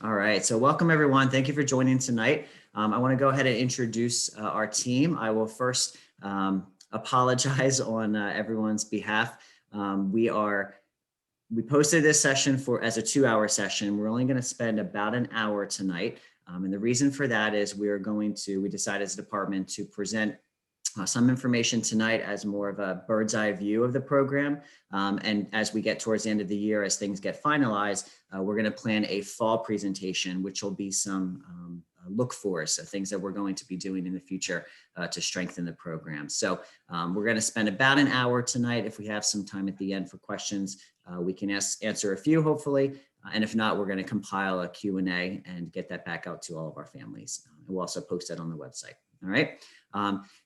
All right, so welcome everyone. Thank you for joining tonight. I want to go ahead and introduce our team. I will first apologize on everyone's behalf. We posted this session as a 2-hour session. We're only going to spend about an hour tonight. And the reason for that is we decided as a department to present some information tonight as more of a bird's eye view of the program. And as we get towards the end of the year, as things get finalized, we're going to plan a fall presentation, which will be some look for, so things that we're going to be doing in the future to strengthen the program. So we're going to spend about an hour tonight. If we have some time at the end for questions, we can answer a few, hopefully. And if not, we're going to compile a Q&A and get that back out to all of our families. We'll also post that on the website. All right.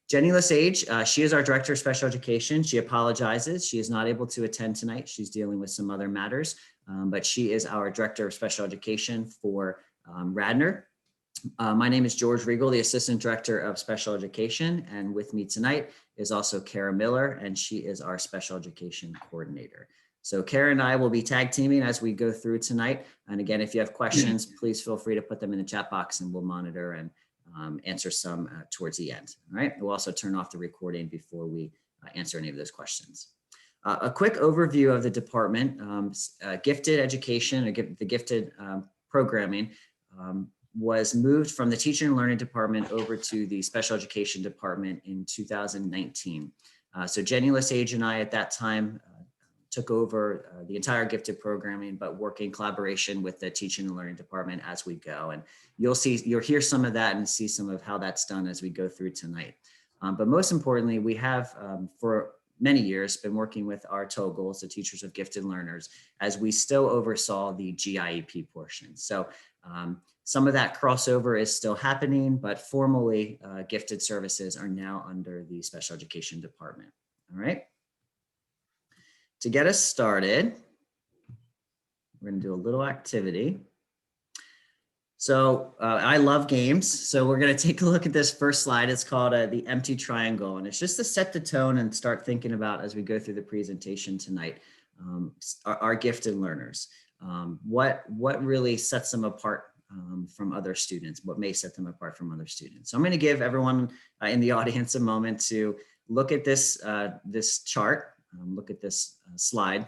Jenny Lesage, she is our Director of Special Education. She apologizes. She is not able to attend tonight. She's dealing with some other matters, but she is our Director of Special Education for Radnor. My name is George Riegel, the Assistant Director of Special Education, and with me tonight is also Kara Miller, and she is our Special Education Coordinator. So Kara and I will be tag teaming as we go through tonight. And again, if you have questions, please feel free to put them in the chat box and we'll monitor and answer some towards the end. All right. We'll also turn off the recording before we answer any of those questions. A quick overview of the department. Gifted education, or the gifted programming was moved from the Teaching and Learning Department over to the Special Education Department in 2019. So Jenny Lesage and I at that time took over the entire gifted programming, but work in collaboration with the Teaching and Learning Department as we go. And you'll hear some of that and see some of how that's done as we go through tonight. But most importantly, we have for many years been working with our TOGLs, the Teachers of Gifted Learners, as we still oversaw the GIEP portion. So some of that crossover is still happening, but formally gifted services are now under the Special Education Department. All right. To get us started, we're going to do a little activity. So I love games. So we're going to take a look at this first slide. It's called the empty triangle. And it's just to set the tone and start thinking about, as we go through the presentation tonight, our gifted learners. What really sets them apart from other students? What may set them apart from other students? So I'm going to give everyone in the audience a moment to look at this, this chart. Look at this slide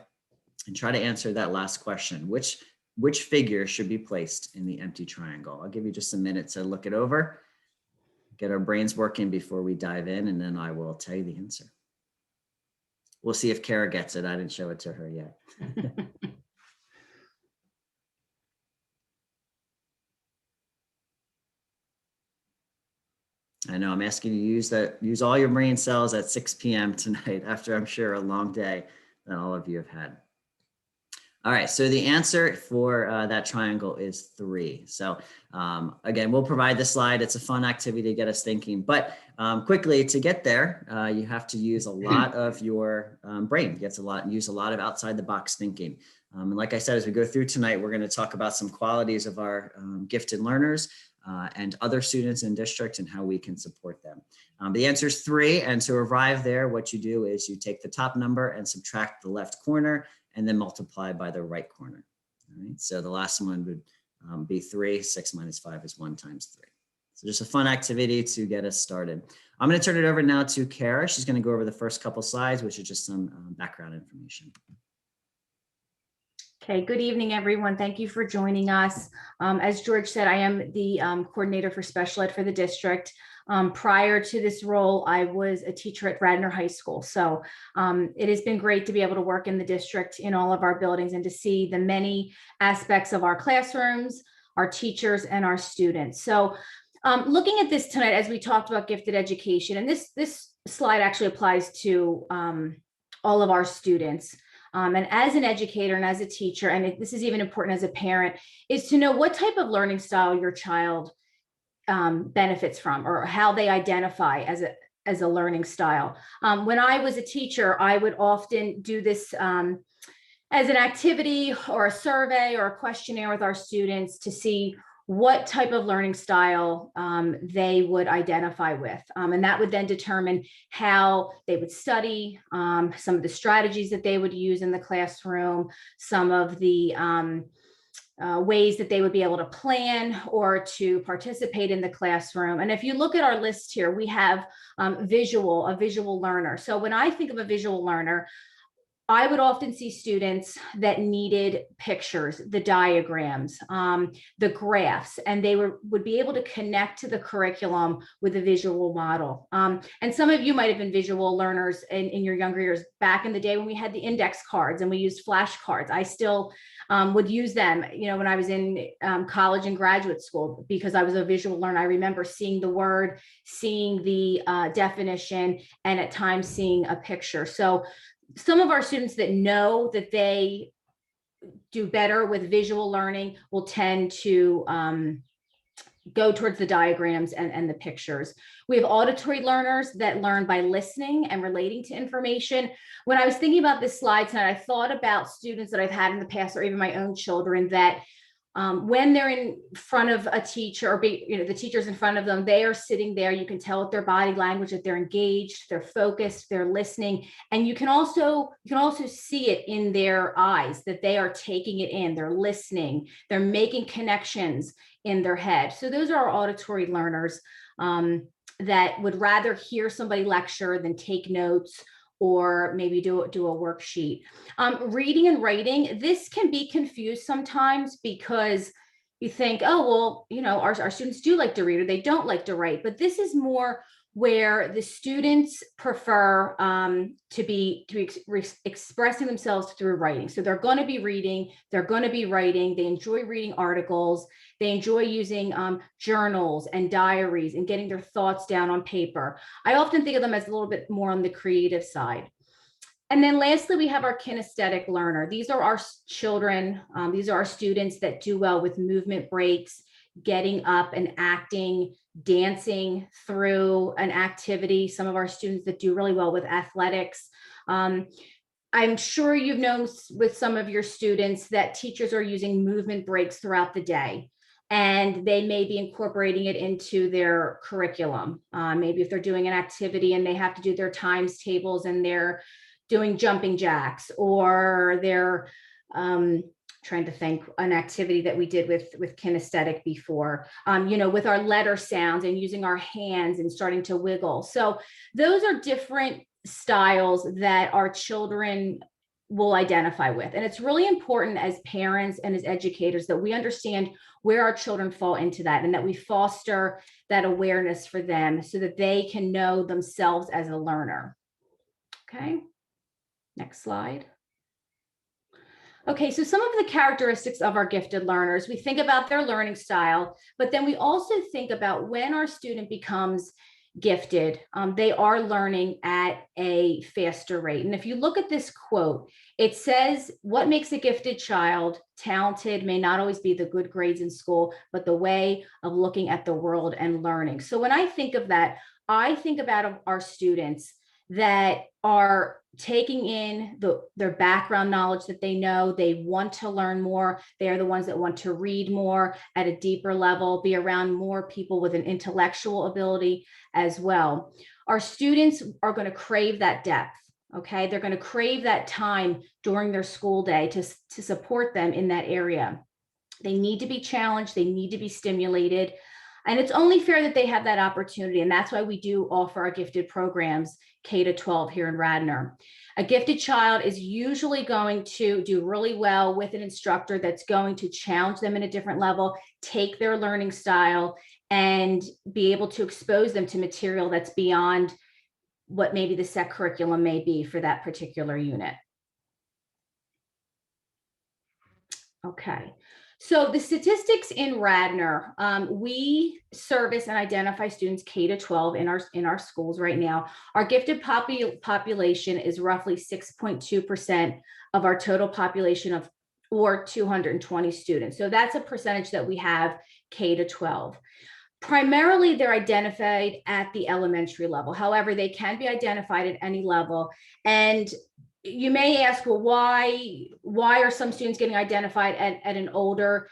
and try to answer that last question. Which figure should be placed in the empty triangle? I'll give you just a minute to look it over, get our brains working before we dive in, and then I will tell you the answer. We'll see if Kara gets it. I didn't show it to her yet. I know I'm asking you to use all your brain cells at 6 p.m. tonight after, I'm sure, a long day that all of you have had. All right, so the answer for that triangle is 3. So again, we'll provide the slide. It's a fun activity to get us thinking, but quickly to get there, you have to use a lot of your brain. You have to use a lot of outside the box thinking. And like I said, as we go through tonight, we're going to talk about some qualities of our gifted learners and other students in district and how we can support them. The answer is 3. And to arrive there, what you do is you take the top number and subtract the left corner and then multiply by the right corner. All right. So the last one would be 3. 6 minus 5 is 1 times 3. So just a fun activity to get us started. I'm going to turn it over now to Kara. She's going to go over the first couple slides, which is just some background information. Okay, good evening, everyone. Thank you for joining us. As George said, I am the coordinator for special ed for the district. Prior to this role, I was a teacher at Radnor High School. So it has been great to be able to work in the district in all of our buildings and to see the many aspects of our classrooms, our teachers, and our students. So looking at this tonight, as we talked about gifted education, and this slide actually applies to all of our students. And as an educator and as a teacher, and this is even important as a parent, is to know what type of learning style your child benefits from, or how they identify as a learning style. When I was a teacher, I would often do this as an activity or a survey or a questionnaire with our students to see what type of learning style they would identify with. And that would then determine how they would study, some of the strategies that they would use in the classroom, some of the ways that they would be able to plan or to participate in the classroom. And if you look at our list here, we have a visual learner. So when I think of a visual learner, I would often see students that needed pictures, the diagrams, the graphs, and they would be able to connect to the curriculum with a visual model. And some of you might have been visual learners in your younger years. Back in the day when we had the index cards and we used flashcards, I still would use them, when I was in college and graduate school, because I was a visual learner. I remember seeing the word, seeing the definition, and at times seeing a picture. So some of our students that know that they do better with visual learning will tend to go towards the diagrams and the pictures. We have auditory learners that learn by listening and relating to information. When I was thinking about this slide tonight, I thought about students that I've had in the past, or even my own children, that when they're in front of a teacher, or the teacher's in front of them, they are sitting there. You can tell with their body language that they're engaged, they're focused, they're listening, and you can also see it in their eyes that they are taking it in. They're listening, they're making connections in their head. So those are our auditory learners that would rather hear somebody lecture than take notes, or maybe do a worksheet. Reading and writing, this can be confused sometimes, because you think, oh, well, our students do like to read, or they don't like to write. But this is more where the students prefer to be expressing themselves through writing. So they're going to be reading, they're going to be writing. They enjoy reading articles. They enjoy using journals and diaries and getting their thoughts down on paper. I often think of them as a little bit more on the creative side. And then lastly, we have our kinesthetic learner. These are our children. These are our students that do well with movement breaks, getting up and acting, dancing through an activity. Some of our students that do really well with athletics. I'm sure you've known with some of your students that teachers are using movement breaks throughout the day, and they may be incorporating it into their curriculum. Maybe if they're doing an activity and they have to do their times tables and they're doing jumping jacks, or they're trying to think an activity that we did with kinesthetic before, with our letter sounds and using our hands and starting to wiggle. So those are different styles that our children will identify with. And it's really important as parents and as educators that we understand where our children fall into that, and that we foster that awareness for them so that they can know themselves as a learner. Okay, next slide. Okay, so some of the characteristics of our gifted learners, we think about their learning style, but then we also think about when our student becomes gifted, they are learning at a faster rate. And if you look at this quote, it says, what makes a gifted child talented may not always be the good grades in school, but the way of looking at the world and learning. So when I think of that, I think about our students that are taking in their background knowledge, that they know they want to learn more. They are the ones that want to read more at a deeper level, be around more people with an intellectual ability as well. Our students are going to crave that depth. Okay, they're going to crave that time during their school day to support them in that area. They need to be challenged. They need to be stimulated. And it's only fair that they have that opportunity. And that's why we do offer our gifted programs K-12 here in Radnor. A gifted child is usually going to do really well with an instructor that's going to challenge them in a different level, take their learning style, and be able to expose them to material that's beyond what maybe the set curriculum may be for that particular unit. Okay. So the statistics in Radnor, we service and identify students K-12 in our schools right now. Our gifted population is roughly 6.2% of our total population or 220 students. So that's a percentage that we have K-12. Primarily, they're identified at the elementary level. However, they can be identified at any level. And you may ask, well, why are some students getting identified at an older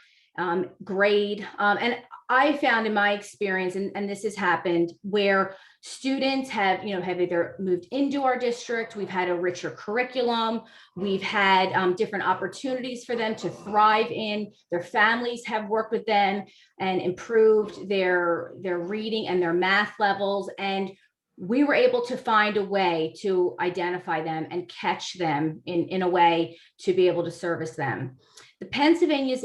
grade? And I found in my experience, and this has happened, where students have, have either moved into our district, we've had a richer curriculum, we've had different opportunities for them to thrive in, their families have worked with them and improved their reading and their math levels. And we were able to find a way to identify them and catch them in a way to be able to service them. The Pennsylvania's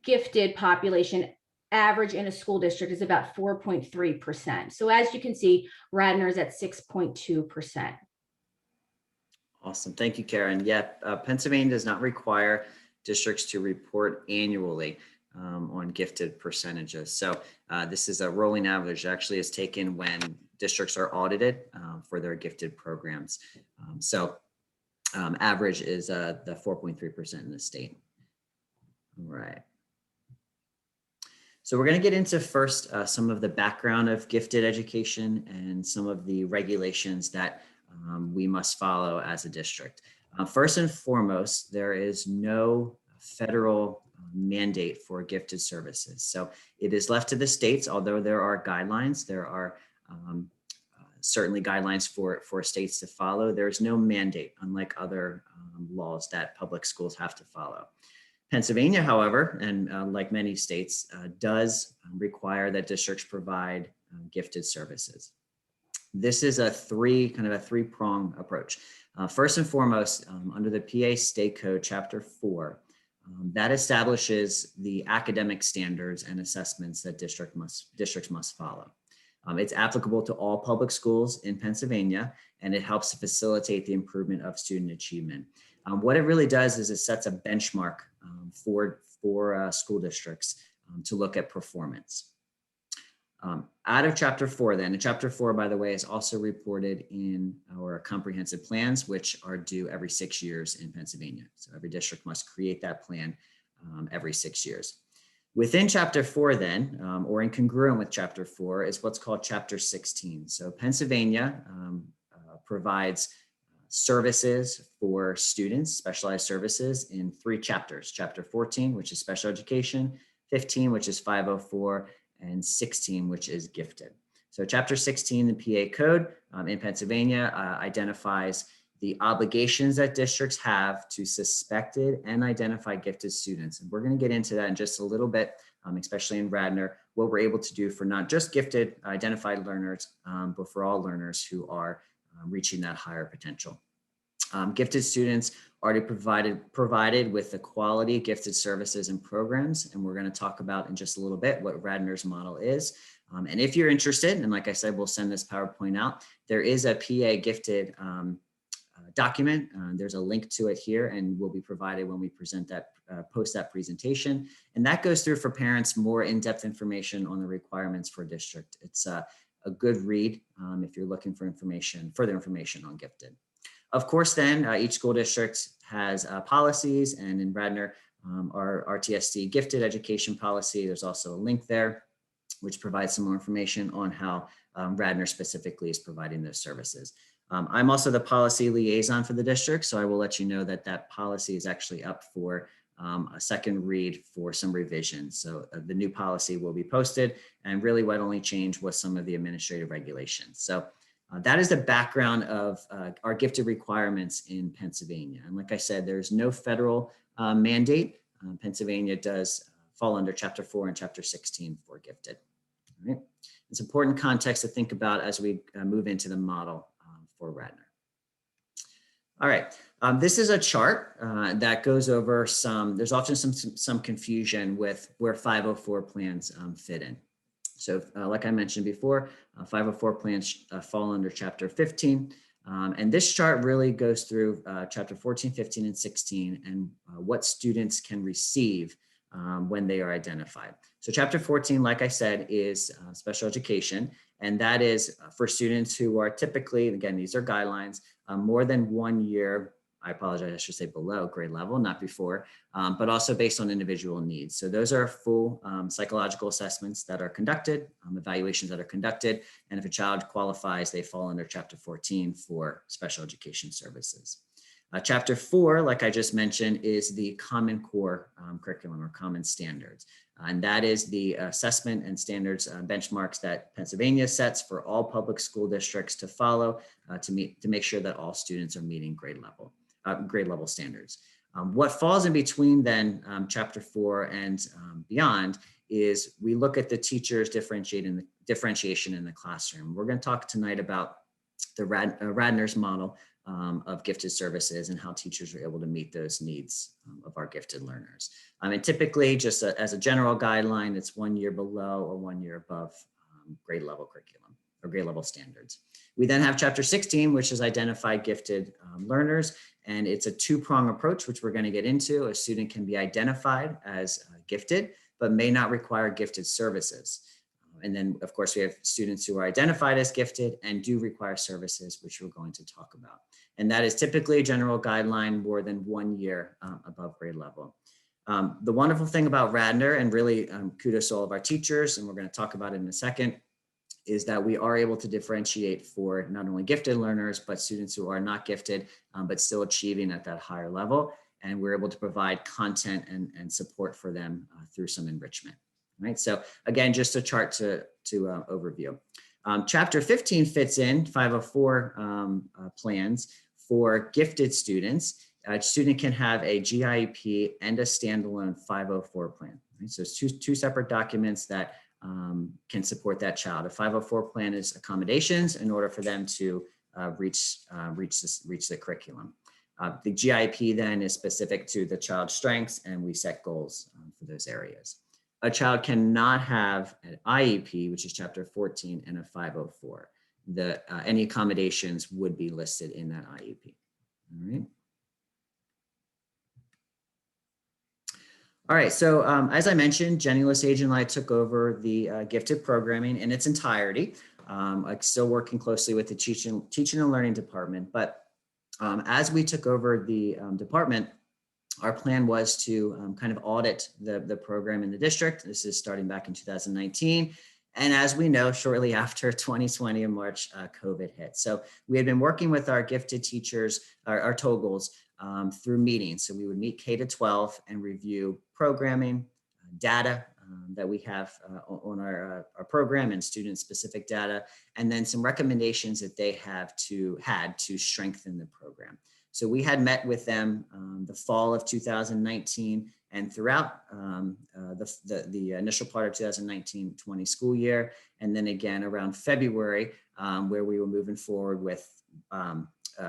gifted population average in a school district is about 4.3%. So as you can see, Radnor is at 6.2%. Awesome. Thank you, Karen. Yeah, Pennsylvania does not require districts to report annually on gifted percentages. So this is a rolling average. It actually is taken when districts are audited for their gifted programs. Average is the 4.3% in the state. All right. So we're going to get into first some of the background of gifted education and some of the regulations that we must follow as a district. First and foremost, there is no federal mandate for gifted services. So it is left to the states, although there are guidelines, there are certainly guidelines for states to follow. There is no mandate, unlike other laws that public schools have to follow. Pennsylvania, however, and like many states, does require that districts provide gifted services. This is a three-prong approach. First and foremost, under the PA State Code, Chapter 4, that establishes the academic standards and assessments that districts must follow. It's applicable to all public schools in Pennsylvania, and it helps to facilitate the improvement of student achievement. What it really does is it sets a benchmark for school districts to look at performance. Out of Chapter 4 then, and Chapter 4, by the way, is also reported in our comprehensive plans, which are due every 6 years in Pennsylvania. So every district must create that plan every 6 years. Within Chapter 4 then, or in congruent with Chapter 4, is what's called Chapter 16. So Pennsylvania provides services for students, specialized services in 3 chapters: Chapter 14, which is special education, 15, which is 504, and 16, which is gifted. So Chapter 16, the PA Code in Pennsylvania identifies the obligations that districts have to suspected and identified gifted students. And we're going to get into that in just a little bit, especially in Radnor, what we're able to do for not just gifted identified learners, but for all learners who are reaching that higher potential. Gifted students are to provided with the quality gifted services and programs. And we're going to talk about in just a little bit what Radnor's model is. And if you're interested, and like I said, we'll send this PowerPoint out, there is a PA gifted document. There's a link to it here and will be provided when we present that, post that presentation. And that goes through for parents more in-depth information on the requirements for district. It's a good read if you're looking for further information on gifted. Of course, then each school district has policies, and in Radnor, our RTSD gifted education policy, there's also a link there, which provides some more information on how Radnor specifically is providing those services. I'm also the policy liaison for the district, so I will let you know that that policy is actually up for a second read for some revisions. So the new policy will be posted, and really what only changed was some of the administrative regulations. So that is the background of our gifted requirements in Pennsylvania. And like I said, there's no federal mandate. Pennsylvania does fall under Chapter 4 and Chapter 16 for gifted. All right. It's important context to think about as we move into the model for Radnor. All right, this is a chart that goes over there's often some confusion with where 504 plans fit in. So like I mentioned before, 504 plans fall under Chapter 15. And this chart really goes through Chapter 14, 15, and 16 and what students can receive when they are identified. So Chapter 14, like I said, is special education. And that is for students who are typically, again, these are guidelines, more than 1 year, I apologize, I should say below grade level, not before, but also based on individual needs. So those are full psychological assessments that are conducted, evaluations that are conducted. And if a child qualifies, they fall under Chapter 14 for special education services. Chapter 4, like I just mentioned, is the Common Core curriculum or Common Standards. And that is the assessment and standards benchmarks that Pennsylvania sets for all public school districts to follow to make sure that all students are meeting grade level standards. What falls in between then chapter 4 and beyond is we look at the teachers differentiation in the classroom. We're going to talk tonight about the Radner's model of gifted services and how teachers are able to meet those needs of our gifted learners. And typically, just as a general guideline, it's 1 year below or 1 year above grade level curriculum or grade level standards. We then have chapter 16, which is identified gifted learners. And it's a two-prong approach, which we're going to get into. A student can be identified as gifted, but may not require gifted services. And then, of course, we have students who are identified as gifted and do require services, which we're going to talk about. And that is typically a general guideline more than 1 year above grade level. The wonderful thing about Radner, and really kudos to all of our teachers, and we're going to talk about it in a second, is that we are able to differentiate for not only gifted learners, but students who are not gifted, but still achieving at that higher level. And we're able to provide content and support for them through some enrichment. Right. So again, just a chart to overview. Chapter 15 fits in 504 plans for gifted students. A student can have a GIEP and a standalone 504 plan. Right? So it's two separate documents that can support that child. A 504 plan is accommodations in order for them to reach the curriculum. The GIEP then is specific to the child's strengths, and we set goals for those areas. A child cannot have an IEP, which is chapter 14, and a 504. Any accommodations would be listed in that IEP. All right. All right, so as I mentioned, Jenny Lesage and I took over the gifted programming in its entirety. I'm still working closely with the teaching and learning department, but as we took over the department, our plan was to kind of audit the program in the district. This is starting back in 2019. And as we know, shortly after 2020 in March, COVID hit. So we had been working with our gifted teachers, our TOGLs, through meetings. So we would meet K to 12 and review programming, data that we have on our program and student-specific data, and then some recommendations that they had to strengthen the program. So we had met with them the fall of 2019 and throughout the initial part of 2019-20 school year, and then again around February, where we were moving forward with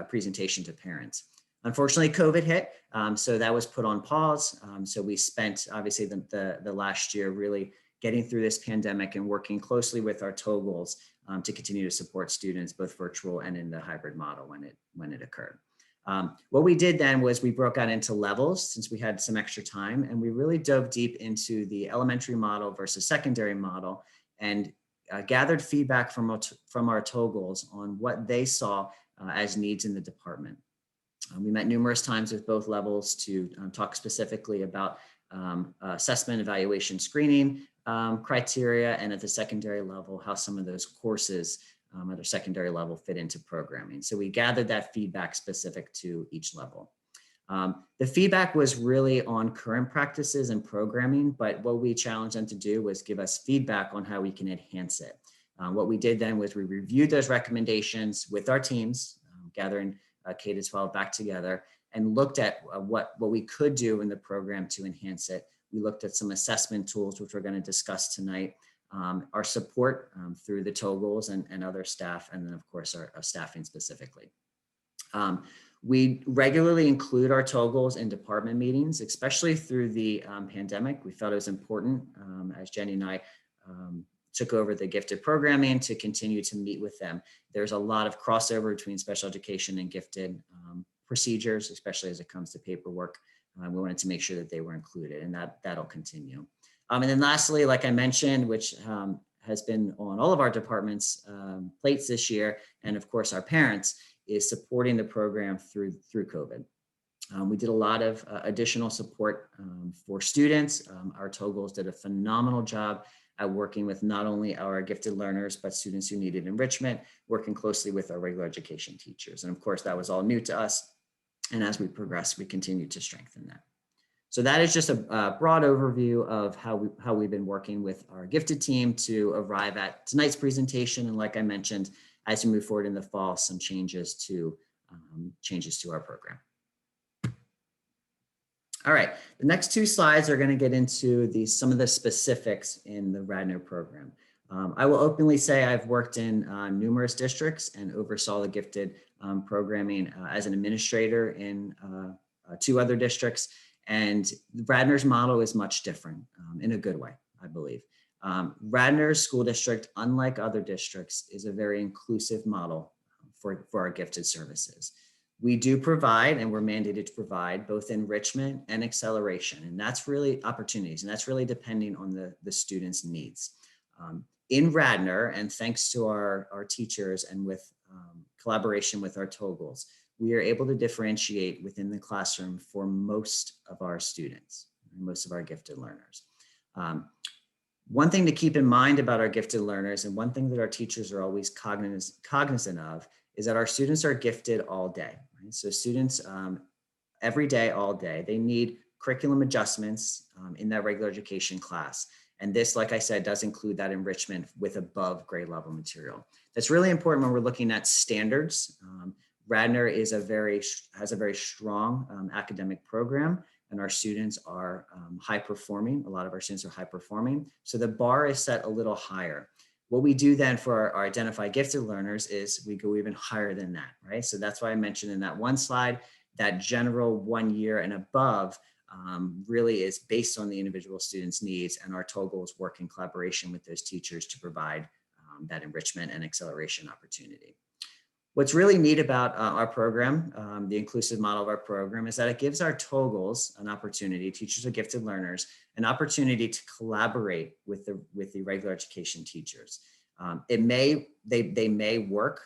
presentation to parents. Unfortunately, COVID hit, so that was put on pause. So we spent obviously the last year really getting through this pandemic and working closely with our TOGLs to continue to support students both virtual and in the hybrid model when it occurred. What we did then was we broke out into levels since we had some extra time, and we really dove deep into the elementary model versus secondary model and gathered feedback from our TOGLs on what they saw as needs in the department. We met numerous times with both levels to talk specifically about assessment, evaluation, screening criteria, and at the secondary level, how some of those courses at a secondary level fit into programming. So we gathered that feedback specific to each level. The feedback was really on current practices and programming, but what we challenged them to do was give us feedback on how we can enhance it. What we did then was we reviewed those recommendations with our teams, gathering K to 12 back together, and looked at what we could do in the program to enhance it. We looked at some assessment tools, which we're going to discuss tonight, our support through the TOGLs and other staff, and then of course our staffing specifically. We regularly include our TOGLs in department meetings, especially through the pandemic. We felt it was important as Jenny and I took over the gifted programming to continue to meet with them. There's a lot of crossover between special education and gifted procedures, especially as it comes to paperwork. We wanted to make sure that they were included, and that'll continue. And then lastly, like I mentioned, which has been on all of our departments' plates this year, and of course our parents, is supporting the program through COVID. We did a lot of additional support for students. Our TOGLs did a phenomenal job at working with not only our gifted learners, but students who needed enrichment, working closely with our regular education teachers. And of course, that was all new to us. And as we progress, we continue to strengthen that. So that is just a broad overview of how we've been working with our gifted team to arrive at tonight's presentation. And like I mentioned, as we move forward in the fall, some changes to our program. All right, the next two slides are going to get into some of the specifics in the Radnor program. I will openly say I've worked in numerous districts and oversaw the gifted programming as an administrator in 2 other districts. And Radnor's model is much different in a good way, I believe. Radnor School District, unlike other districts, is a very inclusive model for our gifted services. We do provide, and we're mandated to provide, both enrichment and acceleration. And that's really opportunities, and that's really depending on the student's needs. In Radnor, and thanks to our teachers and with collaboration with our TOGLs, we are able to differentiate within the classroom for most of our students, most of our gifted learners. One thing to keep in mind about our gifted learners, and one thing that our teachers are always cognizant of, is that our students are gifted all day. Right? So students every day, all day, they need curriculum adjustments in that regular education class. And this, like I said, does include that enrichment with above grade level material. That's really important when we're looking at standards. Radnor has a very strong academic program, and our students are high performing. A lot of our students are high performing. So the bar is set a little higher. What we do then for our identified gifted learners is we go even higher than that, right? So that's why I mentioned in that one slide, that general 1 year and above really is based on the individual student's needs, and our TOGLs work in collaboration with those teachers to provide that enrichment and acceleration opportunity. What's really neat about our program, the inclusive model of our program, is that it gives our TOGLs an opportunity, teachers of gifted learners, an opportunity to collaborate with the regular education teachers. They may work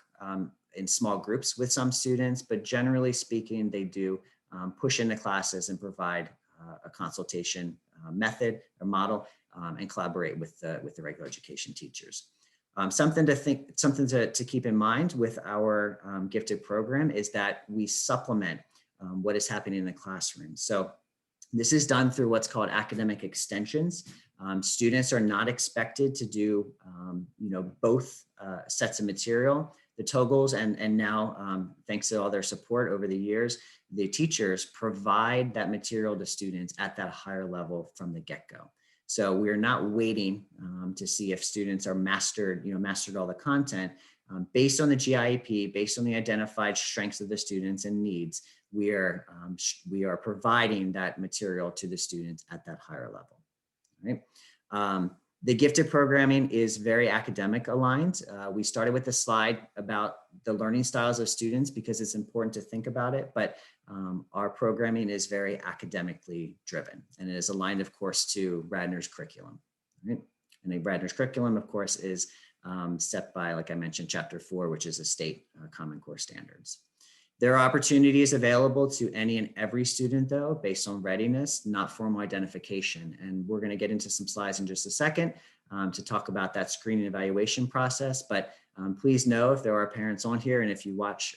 in small groups with some students, but generally speaking, they do push into classes and provide a consultation method or model and collaborate with the regular education teachers. Something to keep in mind with our gifted program is that we supplement what is happening in the classroom. So this is done through what's called academic extensions. Students are not expected to do both sets of material. The TOGLs and now thanks to all their support over the years, the teachers provide that material to students at that higher level from the get-go. So we're not waiting to see if students are mastered all the content. Based on the GIEP, based on the identified strengths of the students and needs, we are providing that material to the students at that higher level. Right? The gifted programming is very academic aligned. We started with a slide about the learning styles of students because it's important to think about it, but our programming is very academically driven, and it is aligned, of course, to Radnor's curriculum. Right? And the Radnor's curriculum, of course, is set by, like I mentioned, Chapter 4, which is the state Common Core standards. There are opportunities available to any and every student, though, based on readiness, not formal identification. And we're going to get into some slides in just a second to talk about that screening evaluation process. But please know, if there are parents on here and if you watch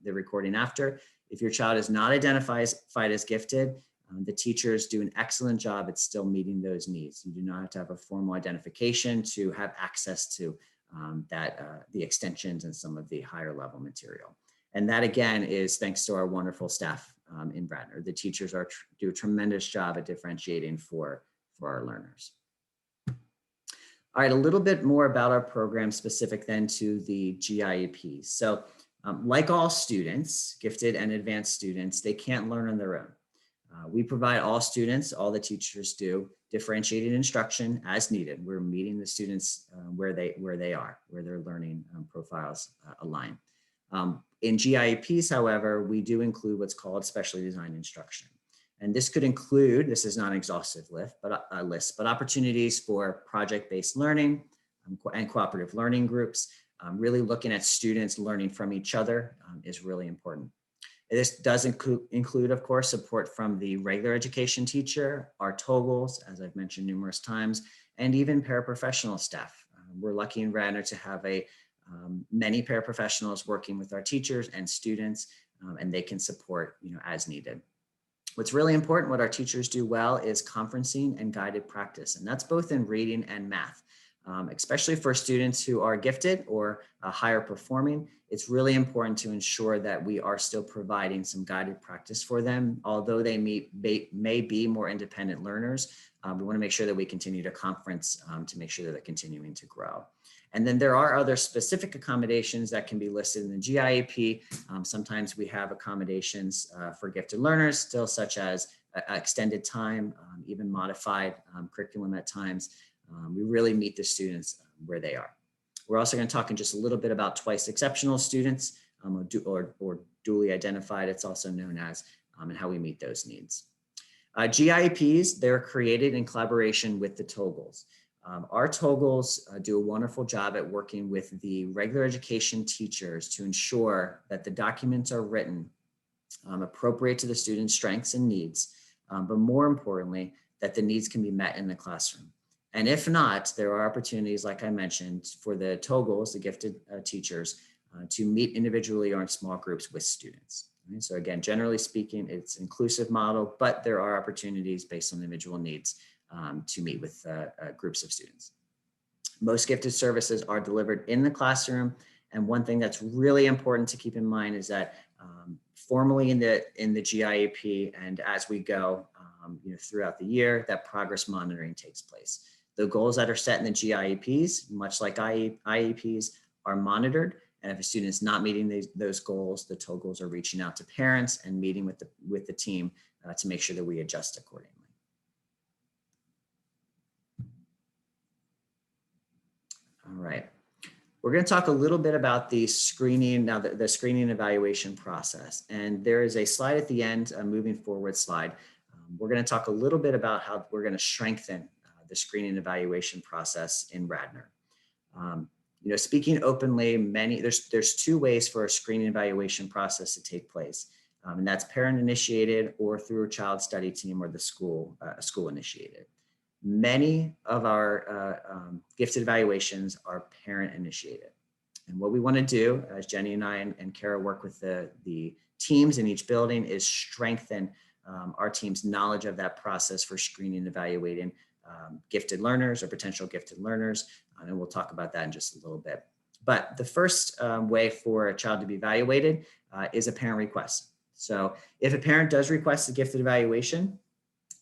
the recording after, if your child is not identified as gifted, the teachers do an excellent job at still meeting those needs. You do not have to have a formal identification to have access to the extensions and some of the higher level material. And that, again, is thanks to our wonderful staff in Radnor. The teachers do a tremendous job at differentiating for our learners. All right, a little bit more about our program specific then to the GIEP. So like all students, gifted and advanced students, they can't learn on their own. We provide all students, all the teachers do, differentiated instruction as needed. We're meeting the students where they are, where their learning profiles align. In GIEPs, however, we do include what's called specially designed instruction. And this could include, this is not an exhaustive list, but opportunities for project-based learning and cooperative learning groups. Really looking at students learning from each other is really important. This does include, of course, support from the regular education teacher, our TOGLs, as I've mentioned numerous times, and even paraprofessional staff. We're lucky in Radnor to have many paraprofessionals working with our teachers and students and they can support, as needed. What's really important, what our teachers do well, is conferencing and guided practice, and that's both in reading and math. Especially for students who are gifted or higher performing, it's really important to ensure that we are still providing some guided practice for them. Although they may be more independent learners, we want to make sure that we continue to conference to make sure that they're continuing to grow. And then there are other specific accommodations that can be listed in the GIEP. Sometimes we have accommodations for gifted learners still, such as extended time, even modified curriculum at times. We really meet the students where they are. We're also going to talk in just a little bit about twice exceptional students or duly identified, it's also known as, and how we meet those needs. GIEPs, they're created in collaboration with the TOGLs. Our TOGLs do a wonderful job at working with the regular education teachers to ensure that the documents are written appropriate to the student's strengths and needs, but more importantly, that the needs can be met in the classroom. And if not, there are opportunities, like I mentioned, for the TOGLs, the gifted teachers, to meet individually or in small groups with students. Right? So again, generally speaking, it's an inclusive model, but there are opportunities based on individual needs to meet with groups of students. Most gifted services are delivered in the classroom. And one thing that's really important to keep in mind is that formally in the GIEP and as we go throughout the year, that progress monitoring takes place. The goals that are set in the GIEPs, much like IEPs, are monitored. And if a student is not meeting those goals, the TOGLs are reaching out to parents and meeting with the team to make sure that we adjust accordingly. All right. We're going to talk a little bit about the screening, now the screening evaluation process. And there is a slide at the end, a moving forward slide. We're going to talk a little bit about how we're going to strengthen the screening evaluation process in Radnor. Speaking openly, there's two ways for a screening evaluation process to take place. And that's parent initiated or through a child study team or the school initiated. Many of our gifted evaluations are parent initiated. And what we want to do, as Jenny and I and Kara work with the teams in each building, is strengthen our team's knowledge of that process for screening and evaluating gifted learners or potential gifted learners. And we'll talk about that in just a little bit. But the first way for a child to be evaluated is a parent request. So if a parent does request a gifted evaluation,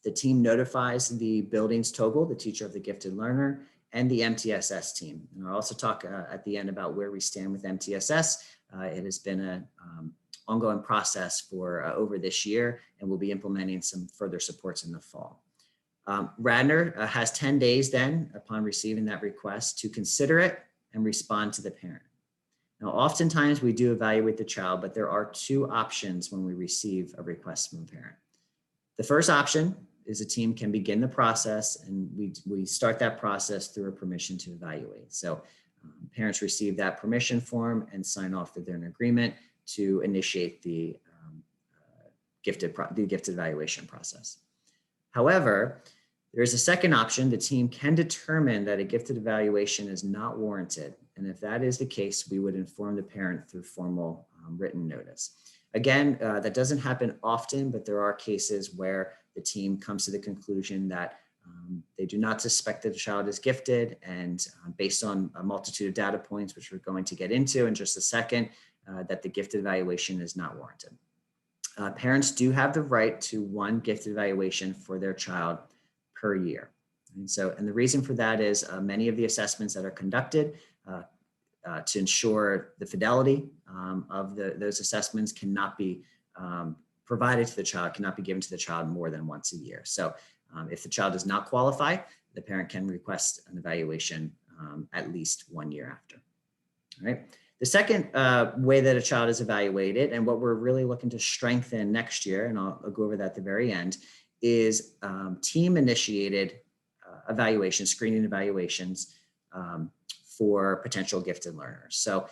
the team notifies the building's TOGL, the teacher of the gifted learner, and the MTSS team. And I'll also talk at the end about where we stand with MTSS. It has been an ongoing process for over this year, and we'll be implementing some further supports in the fall. Radnor has 10 days then, upon receiving that request, to consider it and respond to the parent. Now, oftentimes we do evaluate the child, but there are two options when we receive a request from a parent. The first option is a team can begin the process, and we start that process through a permission to evaluate. So parents receive that permission form and sign off that they're in agreement to initiate the gifted evaluation process. However, there is a second option. The team can determine that a gifted evaluation is not warranted. And if that is the case, we would inform the parent through formal written notice. Again, that doesn't happen often, but there are cases where the team comes to the conclusion that they do not suspect that the child is gifted, and based on a multitude of data points, which we're going to get into in just a second, that the gifted evaluation is not warranted. Parents do have the right to one gifted evaluation for their child per year. And the reason for that is many of the assessments that are conducted to ensure the fidelity of those assessments cannot be provided to the child, cannot be given to the child more than once a year. So if the child does not qualify, the parent can request an evaluation at least 1 year after. All right. The second way that a child is evaluated, and what we're really looking to strengthen next year, and I'll go over that at the very end, is team-initiated evaluations, screening evaluations for potential gifted learners. So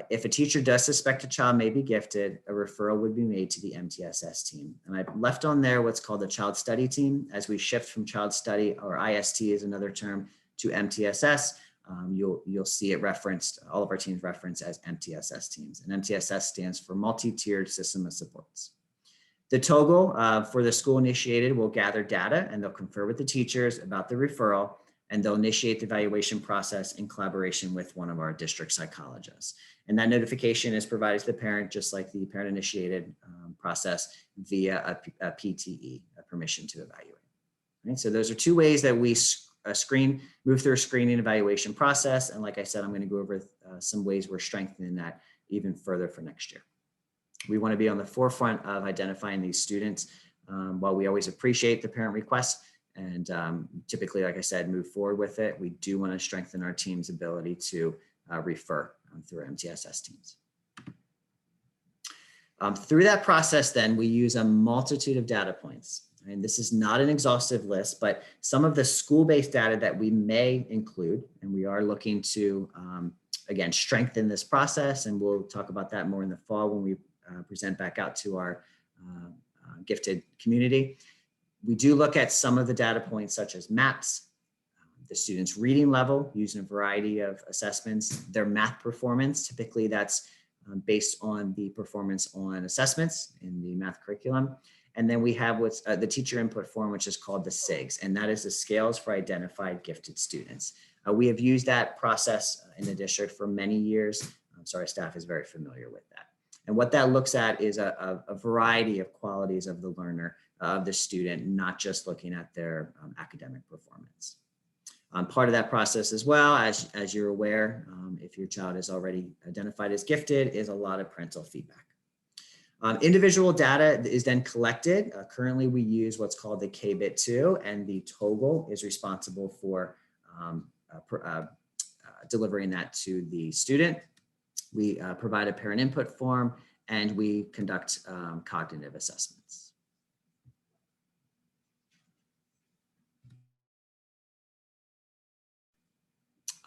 if a teacher does suspect a child may be gifted, a referral would be made to the MTSS team. And I've left on there what's called the child study team. As we shift from child study, or IST is another term, to MTSS, you'll see it referenced, all of our teams referenced as MTSS teams. And MTSS stands for Multi-Tiered System of Supports. The TOGL for the school initiated will gather data and they'll confer with the teachers about the referral, and they'll initiate the evaluation process in collaboration with one of our district psychologists. And that notification is provided to the parent, just like the parent initiated process, via a PTE, a permission to evaluate. Right? So those are two ways that we move through a screening evaluation process. And like I said, I'm going to go over some ways we're strengthening that even further for next year. We want to be on the forefront of identifying these students. While we always appreciate the parent requests and typically, like I said, move forward with it, we do want to strengthen our team's ability to refer through our MTSS teams. Through that process, then, we use a multitude of data points. And this is not an exhaustive list, but some of the school-based data that we may include, and we are looking to, again, strengthen this process, and we'll talk about that more in the fall when we present back out to our gifted community. We do look at some of the data points such as MAPS, the student's reading level using a variety of assessments, their math performance. Typically that's based on the performance on assessments in the math curriculum. And then we have what's the teacher input form, which is called the SIGS, and that is the Scales for Identified Gifted Students. We have used that process in the district for many years, so our staff is very familiar with that. And what that looks at is a variety of qualities of the learner, of the student, not just looking at their academic performance. Part of that process as well, as you're aware, if your child is already identified as gifted, is a lot of parental feedback. Individual data is then collected. Currently, we use what's called the KBIT2, and the TOGL is responsible for delivering that to the student. We provide a parent input form, and we conduct cognitive assessments.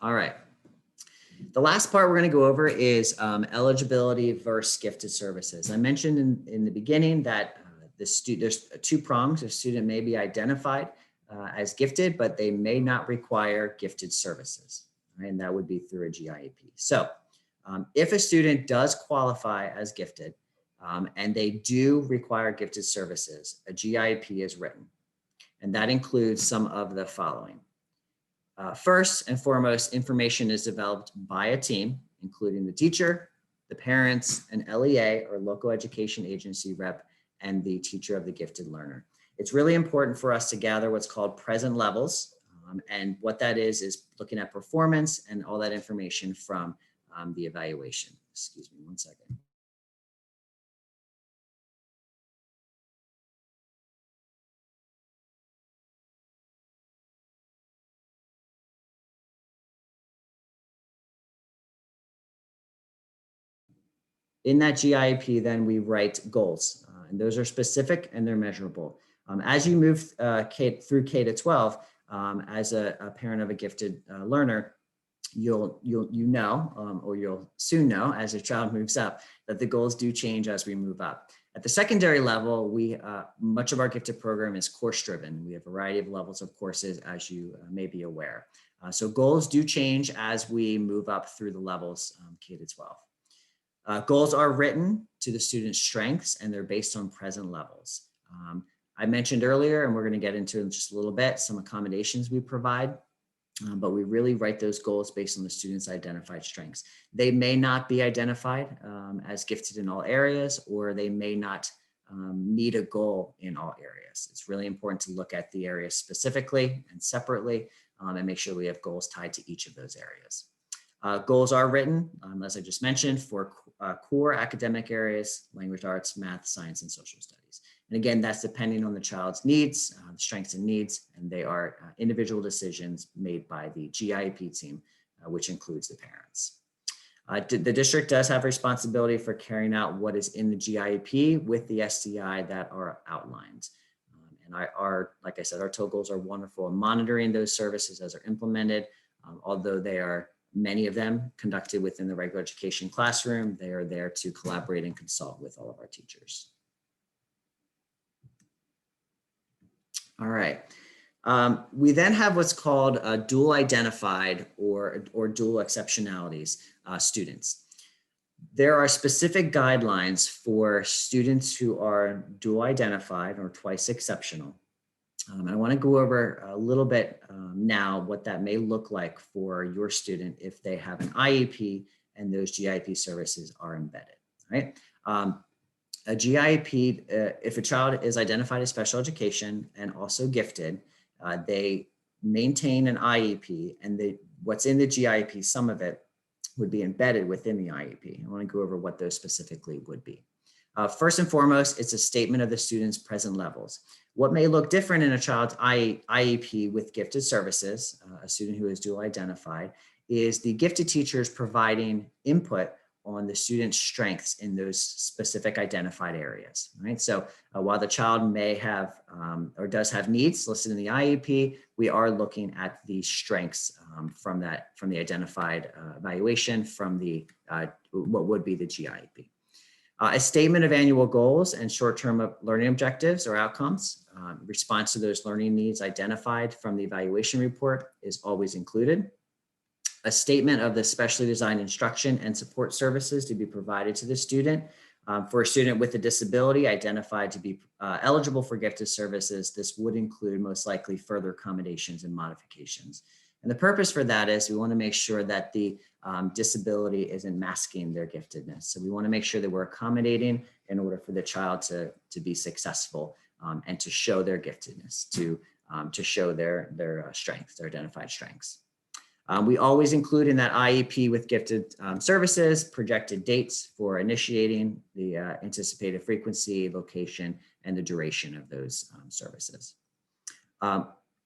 All right. The last part we're going to go over is eligibility versus gifted services. I mentioned in the beginning that there's two prongs. A student may be identified as gifted, but they may not require gifted services, right? And that would be through a GIEP. So if a student does qualify as gifted and they do require gifted services, a GIEP is written. And that includes some of the following. First and foremost, information is developed by a team, including the teacher, the parents, an LEA or local education agency rep, and the teacher of the gifted learner. It's really important for us to gather what's called present levels. And what that is looking at performance and all that information from the evaluation. Excuse me 1 second. In that GIEP, then we write goals, and those are specific and they're measurable. As you move through K to 12, as a parent of a gifted learner, you'll soon know as your child moves up that the goals do change as we move up. At the secondary level, much of our gifted program is course driven. We have a variety of levels of courses, as you may be aware. So goals do change as we move up through the levels K to 12. Goals are written to the student's strengths and they're based on present levels. I mentioned earlier, and we're going to get into in just a little bit, some accommodations we provide, but we really write those goals based on the student's identified strengths. They may not be identified as gifted in all areas, or they may not meet a goal in all areas. It's really important to look at the areas specifically and separately and make sure we have goals tied to each of those areas. Goals are written, as I just mentioned, for core academic areas, language arts, math, science, and social studies. And again, that's depending on the child's needs, strengths and needs, and they are individual decisions made by the GIEP team, which includes the parents. The district does have responsibility for carrying out what is in the GIEP with the SDI that are outlined. And like I said, our TOGLs are wonderful in monitoring those services as they're implemented, although they are many of them conducted within the regular education classroom. They are there to collaborate and consult with all of our teachers. All right. We then have what's called dual identified or dual exceptionalities students. There are specific guidelines for students who are dual identified or twice exceptional. I want to go over a little bit now what that may look like for your student if they have an IEP and those GIP services are embedded, right? A GIP, if a child is identified as special education and also gifted, they maintain an IEP, and what's in the GIP, some of it would be embedded within the IEP. I want to go over what those specifically would be. First and foremost, it's a statement of the student's present levels. What may look different in a child's IEP with gifted services, a student who is dual identified, is the gifted teachers providing input on the student's strengths in those specific identified areas, right? So while the child may have or does have needs listed in the IEP, we are looking at the strengths from the identified evaluation from the what would be the GIEP. A statement of annual goals and short-term learning objectives or outcomes. Response to those learning needs identified from the evaluation report is always included. A statement of the specially designed instruction and support services to be provided to the student. For a student with a disability identified to be eligible for gifted services, this would include most likely further accommodations and modifications. And the purpose for that is we want to make sure that the disability isn't masking their giftedness. So we want to make sure that we're accommodating in order for the child to be successful and to show their giftedness, to show their strengths, their identified strengths. We always include in that IEP with gifted services, projected dates for initiating, the anticipated frequency, location, and the duration of those services.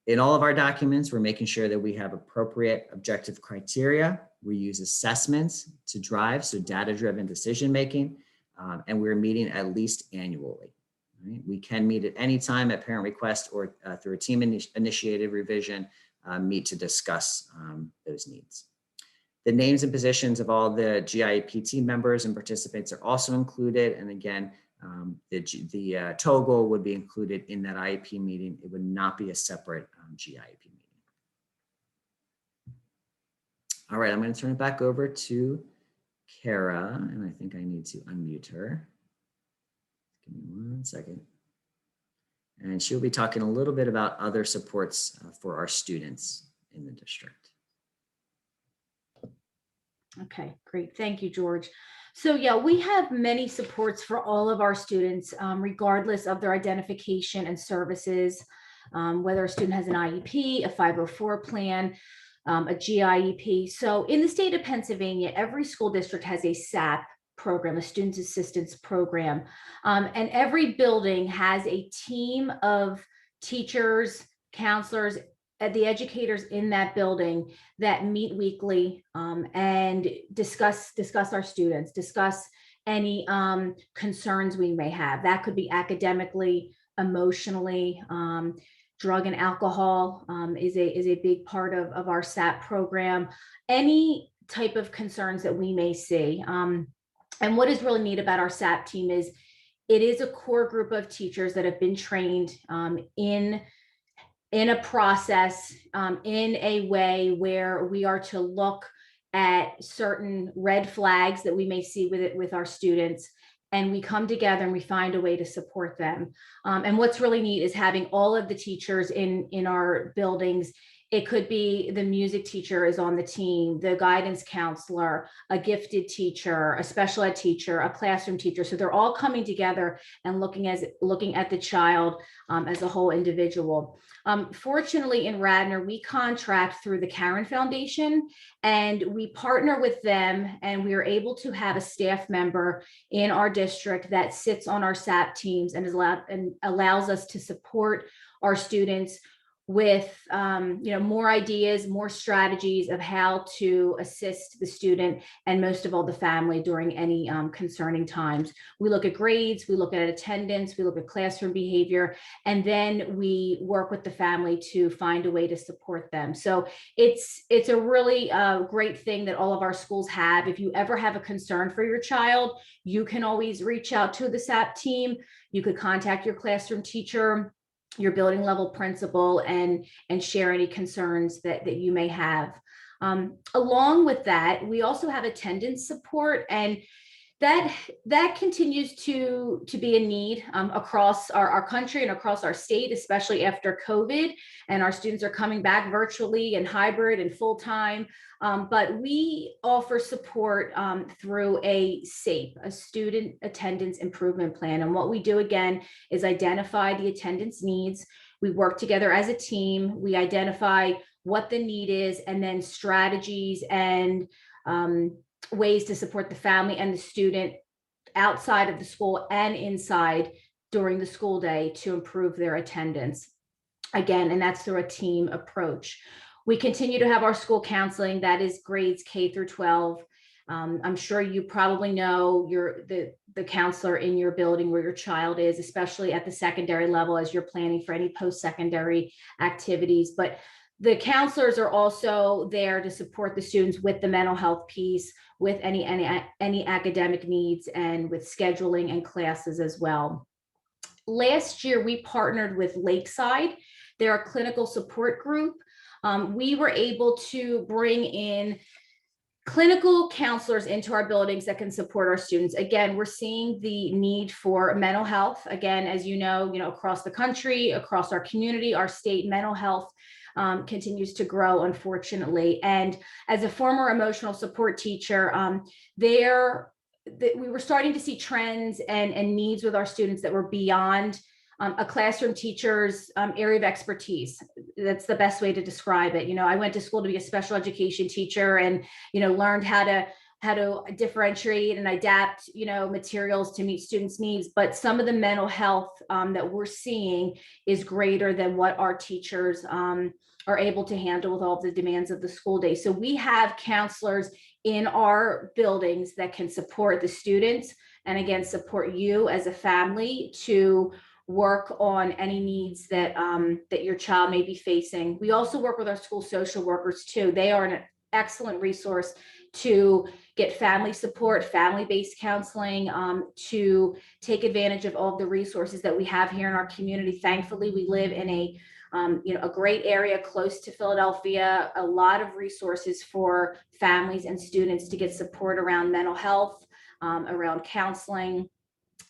In all of our documents, we're making sure that we have appropriate objective criteria. We use assessments to drive, so data-driven decision-making, and we're meeting at least annually. Right? We can meet at any time at parent request or through a team-initiated revision, meet to discuss those needs. The names and positions of all the GIEP team members and participants are also included, and again, the TOGL would be included in that IEP meeting. It would not be a separate GIEP meeting. All right, I'm going to turn it back over to Kara, and I think I need to unmute her. Give me 1 second. And she'll be talking a little bit about other supports for our students in the district. Okay, great. Thank you, George. So yeah, we have many supports for all of our students, regardless of their identification and services, whether a student has an IEP, a 504 plan, a GIEP. So in the state of Pennsylvania, every school district has a SAP program, a student assistance program, and every building has a team of teachers, counselors, the educators in that building that meet weekly and discuss our students, discuss any concerns we may have. That could be academically, emotionally. Drug and alcohol is a big part of our SAP program. Any type of concerns that we may see. And what is really neat about our SAP team is it is a core group of teachers that have been trained in a process, in a way where we are to look at certain red flags that we may see with our students, and we come together and we find a way to support them. And what's really neat is having all of the teachers in our buildings. It could be the music teacher is on the team, the guidance counselor, a gifted teacher, a special ed teacher, a classroom teacher. So they're all coming together and looking at the child as a whole individual. Fortunately, in Radnor, we contract through the Karen Foundation, and we partner with them, and we are able to have a staff member in our district that sits on our SAP teams and allows us to support our students with more ideas, more strategies of how to assist the student and most of all the family during any concerning times. We look at grades, we look at attendance, we look at classroom behavior, and then we work with the family to find a way to support them. So it's a really great thing that all of our schools have. If you ever have a concern for your child, you can always reach out to the SAP team. You could contact your classroom teacher. your building level principal and share any concerns that you may have. Along with that, we also have attendance support, and that continues to be a need across our country and across our state, especially after COVID, and our students are coming back virtually and hybrid and full time. But we offer support through a SAPE, a Student Attendance Improvement Plan. And what we do again is identify the attendance needs. We work together as a team. We identify what the need is, and then strategies and ways to support the family and the student outside of the school and inside during the school day to improve their attendance. Again, and that's through a team approach. We continue to have our school counseling, that is grades K through 12. I'm sure you probably know the counselor in your building where your child is, especially at the secondary level as you're planning for any post-secondary activities. But the counselors are also there to support the students with the mental health piece, with any academic needs, and with scheduling and classes as well. Last year, we partnered with Lakeside. They're a clinical support group. We were able to bring in clinical counselors into our buildings that can support our students. Again, we're seeing the need for mental health. Again, as you know, across the country, across our community, our state, mental health continues to grow, unfortunately. And as a former emotional support teacher, we were starting to see trends and needs with our students that were beyond a classroom teacher's area of expertise. That's the best way to describe it. I went to school to be a special education teacher, and learned how to differentiate and adapt materials to meet students' needs. But some of the mental health that we're seeing is greater than what our teachers are able to handle with all of the demands of the school day. So we have counselors in our buildings that can support the students, and again, support you as a family to work on any needs that your child may be facing. We also work with our school social workers too. They are an excellent resource to get family support, family-based counseling, to take advantage of all of the resources that we have here in our community. Thankfully, we live in a great area close to Philadelphia, a lot of resources for families and students to get support around mental health, around counseling,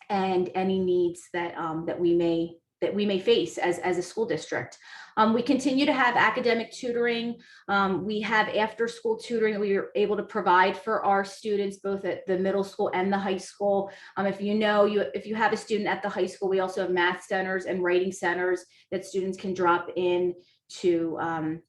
and any needs that we may face as a school district. We continue to have academic tutoring. We have after school tutoring that we are able to provide for our students, both at the middle school and the high school. If you have a student at the high school, we also have math centers and writing centers that students can drop in to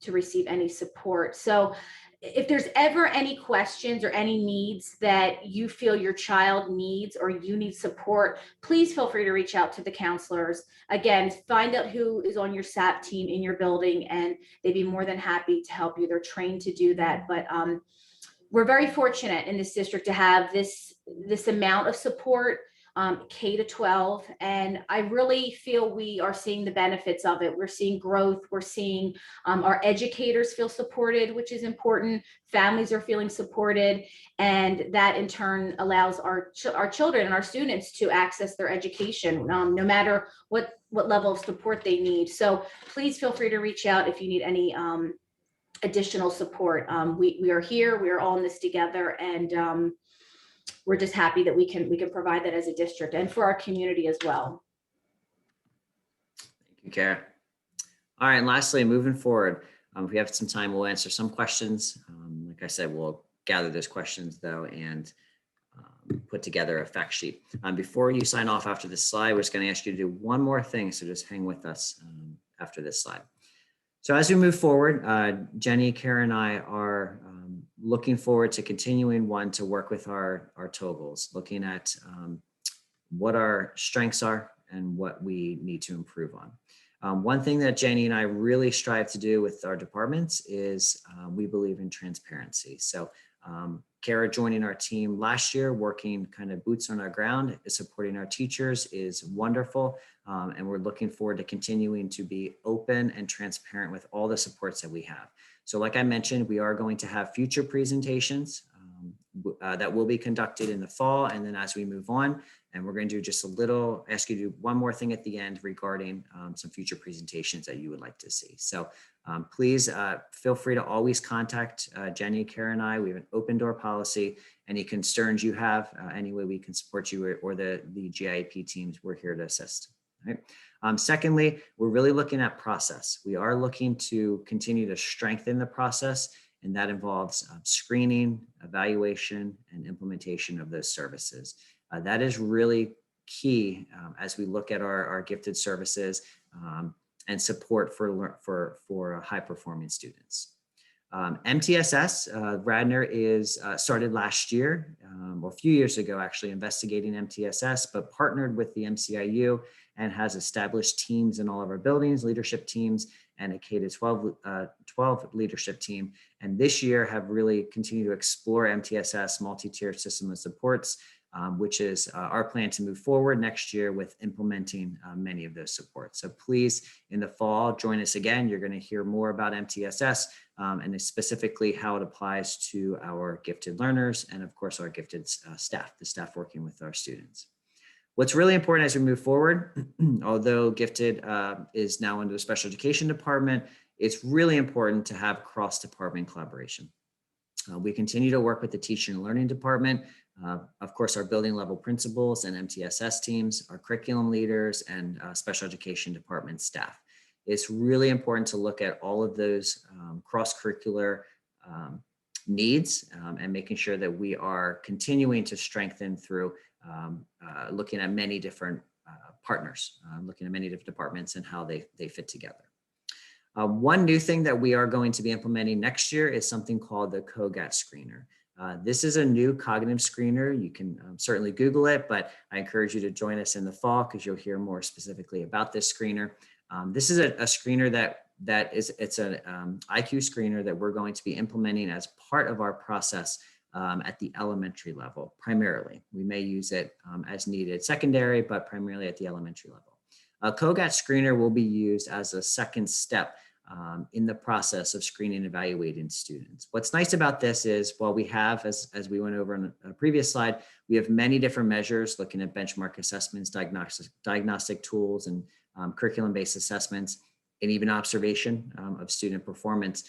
receive any support. So if there's ever any questions or any needs that you feel your child needs or you need support, please feel free to reach out to the counselors. Again, find out who is on your SAP team in your building, and they'd be more than happy to help you. They're trained to do that. But we're very fortunate in this district to have this amount of support, K to 12. And I really feel we are seeing the benefits of it. We're seeing growth. We're seeing our educators feel supported, which is important. Families are feeling supported. And that in turn allows our children and our students to access their education, no matter what level of support they need. So please feel free to reach out if you need any additional support. We are here. We are all in this together. And we're just happy that we can provide that as a district and for our community as well. Thank you, Kara. All right, and lastly, moving forward, if we have some time, we'll answer some questions. Like I said, we'll gather those questions though and put together a fact sheet. Before you sign off after this slide, we're just going to ask you to do one more thing, so just hang with us after this slide. So as we move forward, Jenny, Kara, and I are looking forward to continuing to work with our toggles, looking at what our strengths are and what we need to improve on. One thing that Jenny and I really strive to do with our departments is we believe in transparency. So Kara joining our team last year, working kind of boots on our ground, supporting our teachers is wonderful. And we're looking forward to continuing to be open and transparent with all the supports that we have. So like I mentioned, we are going to have future presentations that will be conducted in the fall. And then as we move on, and we're going to do just ask you to do one more thing at the end regarding some future presentations that you would like to see. So please feel free to always contact Jenny, Kara, and I. We have an open door policy. Any concerns you have, any way we can support you or the GIAP teams, we're here to assist. Right? Secondly, we're really looking at process. We are looking to continue to strengthen the process, and that involves screening, evaluation, and implementation of those services. That is really key as we look at our gifted services and support for high-performing students. MTSS, Radnor is started last year, or a few years ago, actually, investigating MTSS, but partnered with the MCIU and has established teams in all of our buildings, leadership teams, and a K-12 leadership team. And this year have really continued to explore MTSS, multi-tier system of supports, which is our plan to move forward next year with implementing many of those supports. So please, in the fall, join us again. You're going to hear more about MTSS and specifically how it applies to our gifted learners and, of course, our gifted staff, the staff working with our students. What's really important as we move forward, although gifted is now under the special education department, it's really important to have cross-department collaboration. We continue to work with the teaching and learning department, of course, our building level principals and MTSS teams, our curriculum leaders, and special education department staff. It's really important to look at all of those cross-curricular needs and making sure that we are continuing to strengthen through looking at many different partners, looking at many different departments and how they fit together. One new thing that we are going to be implementing next year is something called the COGAT screener. This is a new cognitive screener. You can certainly Google it, but I encourage you to join us in the fall because you'll hear more specifically about this screener. This is a screener it's an IQ screener that we're going to be implementing as part of our process at the elementary level, primarily. We may use it as needed secondary, but primarily at the elementary level. A COGAT screener will be used as a second step in the process of screening and evaluating students. What's nice about this is, while we have, as we went over on a previous slide, we have many different measures looking at benchmark assessments, diagnostic tools, and curriculum-based assessments, and even observation of student performance.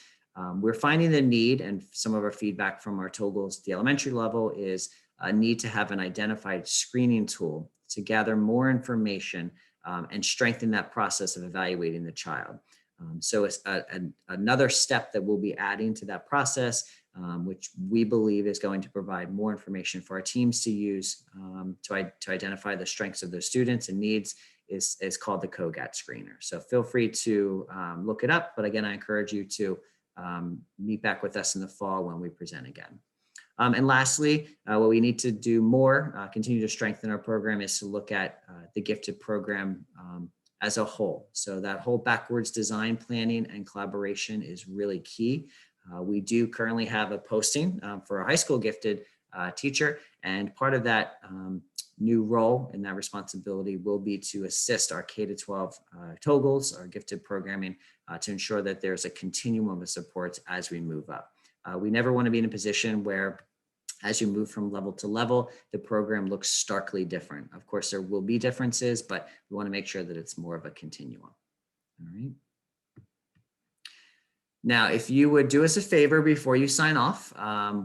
We're finding the need, and some of our feedback from our TOGLs at the elementary level is a need to have an identified screening tool to gather more information and strengthen that process of evaluating the child. So it's another step that we'll be adding to that process, which we believe is going to provide more information for our teams to use to identify the strengths of those students and needs is called the COGAT screener. So feel free to look it up. But again, I encourage you to meet back with us in the fall when we present again. And lastly, what we need to do more, continue to strengthen our program, is to look at the gifted program as a whole. So that whole backwards design, planning, and collaboration is really key. We do currently have a posting for a high school gifted teacher, and part of that new role and that responsibility will be to assist our K-12 TOGLs, our gifted programming, to ensure that there's a continuum of supports as we move up. We never want to be in a position where, as you move from level to level, the program looks starkly different. Of course, there will be differences, but we want to make sure that it's more of a continuum. All right. Now, if you would do us a favor before you sign off,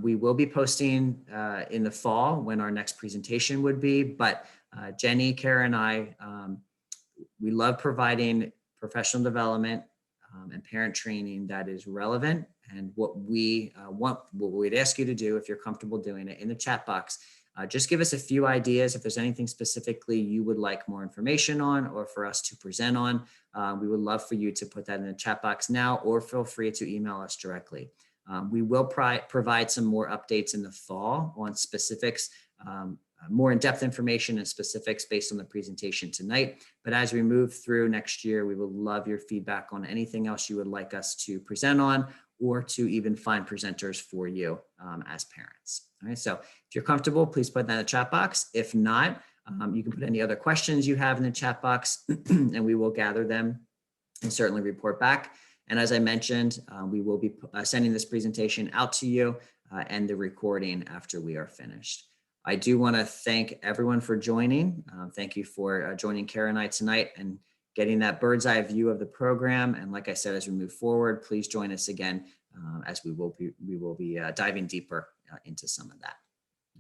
we will be posting in the fall when our next presentation would be, but Jenny, Kara, and I, we love providing professional development and parent training that is relevant. And what we'd ask you to do, if you're comfortable doing it, in the chat box, just give us a few ideas. If there's anything specifically you would like more information on or for us to present on, we would love for you to put that in the chat box now, or feel free to email us directly. We will provide some more updates in the fall on specifics, more in-depth information and specifics based on the presentation tonight. But as we move through next year, we would love your feedback on anything else you would like us to present on, or to even find presenters for you as parents. All right, so if you're comfortable, please put that in the chat box. If not, you can put any other questions you have in the chat box and we will gather them and certainly report back. And as I mentioned, we will be sending this presentation out to you end the recording after we are finished. I do want to thank everyone for joining. Thank you for joining Kara and I tonight and getting that bird's eye view of the program. And like I said, as we move forward, please join us again as we will be diving deeper into some of that.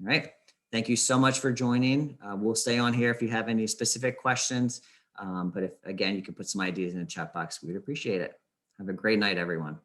All right. Thank you so much for joining. We'll stay on here if you have any specific questions. But if, again, you could put some ideas in the chat box, we'd appreciate it. Have a great night, everyone.